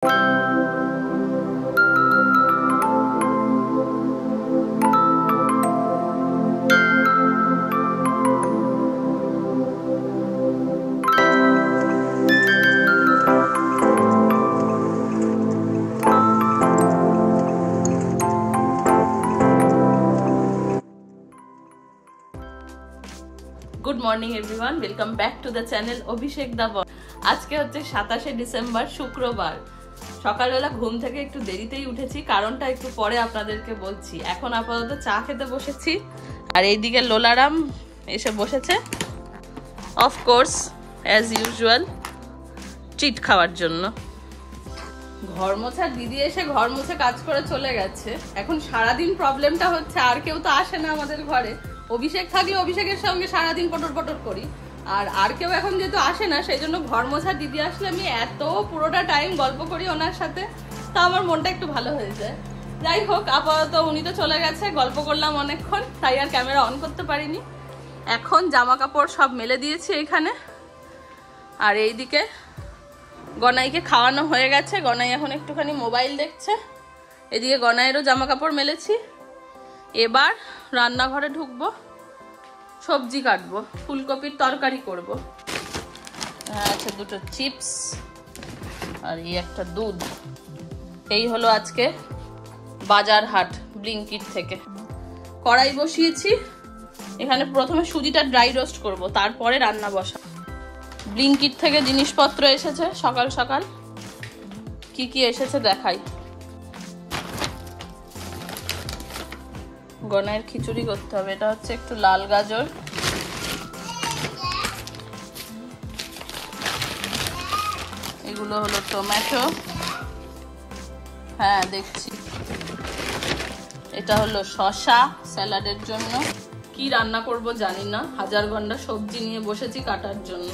Good morning everyone, welcome back to the channel Abhishek da blog. আজকে হচ্ছে 27শে December, শুক্রবার। সকালবেলা ঘুম থেকে একটু দেরিতেই উঠেছি, কারণটা একটু পরে আপনাদেরকে বলছি। এখন আপাতত চা খেতে বসেছি, আর এইদিকে লোলারাম এসে বসেছে অফকোর্স অ্যাজ ইউজুয়াল ট্রিট খাওয়ার জন্য। ঘর মোছার দিদি এসে ঘর মুছে কাজ করে চলে গেছে। এখন সারাদিন প্রবলেমটা হচ্ছে আর কেউ তো আসে না আমাদের ঘরে। অভিষেক থাকলে অভিষেকের সঙ্গে সারাদিন পটর পটর করি, আর কেউ এখন যেহেতু আসে না, সেই জন্য ঘর মোছার দিদি আসলে আমি এত পুরোটা টাইম গল্প করি ওনার সাথে, তা আমার মনটা একটু ভালো হয়ে যায়। যাই হোক, আপাতত উনি তো চলে গেছে, গল্প করলাম অনেকক্ষণ, তাই আর ক্যামেরা অন করতে পারিনি। এখন জামা কাপড় সব মেলে দিয়েছি এখানে, আর এইদিকে গনাইকে খাওয়ানো হয়ে গেছে। গনাই এখন একটুখানি মোবাইল দেখছে। এদিকে গনাইয়েরও জামা কাপড় মেলেছি। এবার রান্নাঘরে ঢুকবো, সবজি কাটবো, ফুলকপির তরকারি করব। আচ্ছা, দুটো চিপস আর এই একটা দুধ। এই হলো আজকে বাজার হাট ব্লিঙ্কিট থেকে। কড়াই বসিয়েছি, এখানে প্রথমে সুজিটা ড্রাই রোস্ট করব, তারপরে রান্না বসা। ব্লিঙ্কিট থেকে জিনিসপত্র এসেছে সকাল সকাল। কি কি এসেছে দেখাই। গনাইয়ের খিচুড়ি করতে হবে। এটা হচ্ছে একটু লাল গাজর, এগুলো হলো টমেটো, হ্যাঁ দেখছি। এটা হলো শসা স্যালাডের জন্য। কি রান্না করব জানি না, হাজার ঘন্টা সবজি নিয়ে বসেছি কাটার জন্য।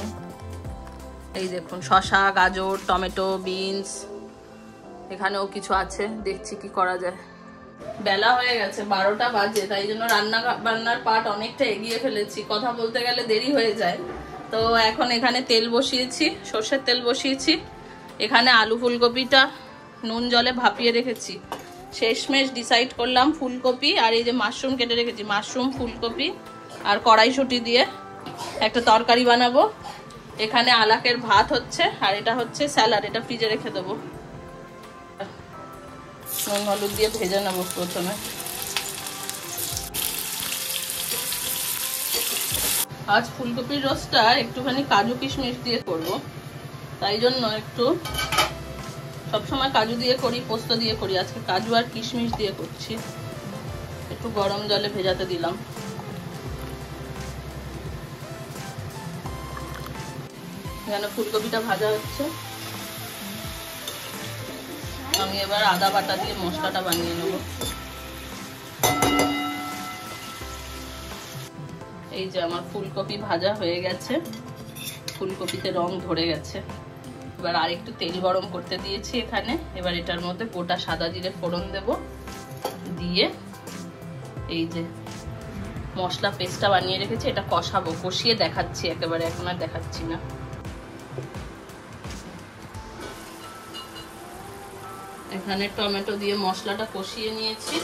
এই দেখুন, শসা, গাজর, টমেটো, বিনস, এখানেও কিছু আছে, দেখছি কি করা যায়। বেলা হয়ে গেছে, 12টা বাজে, তাই জন্য রান্নার পার্ট অনেকটা এগিয়ে ফেলেছি। কথা বলতে গেলে দেরি হয়ে যায়। তো এখন এখানে তেল বসিয়েছি, সর্ষের তেল বসিয়েছি। এখানে আলু ফুলকপিটা নুন জলে ভাপিয়ে রেখেছি। শেষমেশ ডিসাইড করলাম ফুলকপি আর এই যে মাশরুম কেটে রেখেছি, মাশরুম, ফুলকপি আর কড়াইশুঁটি দিয়ে একটা তরকারি বানাবো। এখানে আলাকের ভাত হচ্ছে, আর এটা হচ্ছে স্যালাড, এটা ফ্রিজে রেখে দেবো। নুন হলুদ দিয়ে ভেজে নেবো প্রথমে। আজ ফুলকপির রোস্টটা একটুখানি কাজু কিশমিশ দিয়ে করব, তাই জন্য একটু, সবসময় কাজু দিয়ে করি, পোস্ত দিয়ে করি, আজকে কাজু আর কিশমিশ দিয়ে করছি। একটু গরম জলে ভেজাতে দিলাম। এখানে ফুলকপিটা ভাজা হচ্ছে। আমি এবার আদা বাটা দিয়ে মশলাটা বানিয়ে নেব। এই যে আমার ফুলকপি ভাজা হয়ে গেছে, ফুলকপিতে রং ধরে গেছে। এবার আরেকটু তেল গরম করতে দিয়েছি এখানে। এবার এটার মধ্যে গোটা সাদা জিরে ফোড়ন দেব, দিয়ে এই যে মশলা পেস্টটা বানিয়ে রেখেছি, এটা কষাবো। কষিয়ে দেখাচ্ছি একেবারে, এখন আর দেখাচ্ছি না। এখানে টমেটো দিয়ে মশলাটা কষিয়ে নিয়েছি।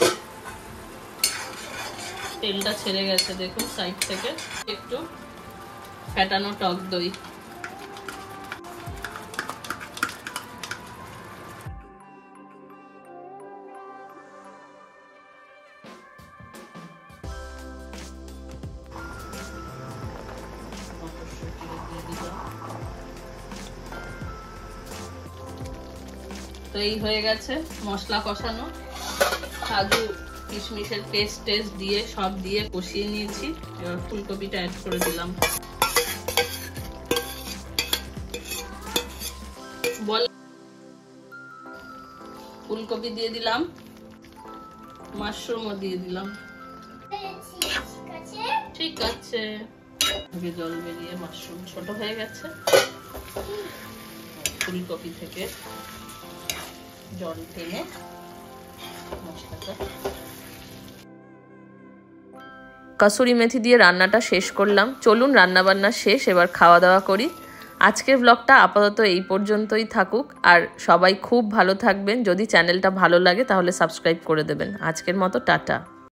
তেলটা ছেড়ে গেছে দেখুন সাইড থেকে। একটু ফেটানো টক দই, তো এই হয়ে গেছে মশলা কষানো। কাজু কিশমিশের পেস্ট দিয়ে সব দিয়ে কষিয়ে নিয়েছি। এবার ফুলকপিটা অ্যাড করে দিলাম। ফুলকপি দিয়ে দিলাম, মাশরুমও দিয়ে দিলাম। ঠিক আছে, জল বেরিয়ে মাশরুম ছোট হয়ে গেছে। ফুলকপি থেকে জল টেনে মশলাটা। কসুরি মেথি দিয়ে রান্নাটা শেষ করলাম। চলুন রান্না বান্না শেষ, এবার খাওয়া দাওয়া করি। আজকের ব্লগটা আপাতত এই পর্যন্তই থাকুক, আর সবাই খুব ভালো থাকবেন। যদি চ্যানেলটা ভালো লাগে তাহলে সাবস্ক্রাইব করে দেবেন। আজকের মতো টাটা।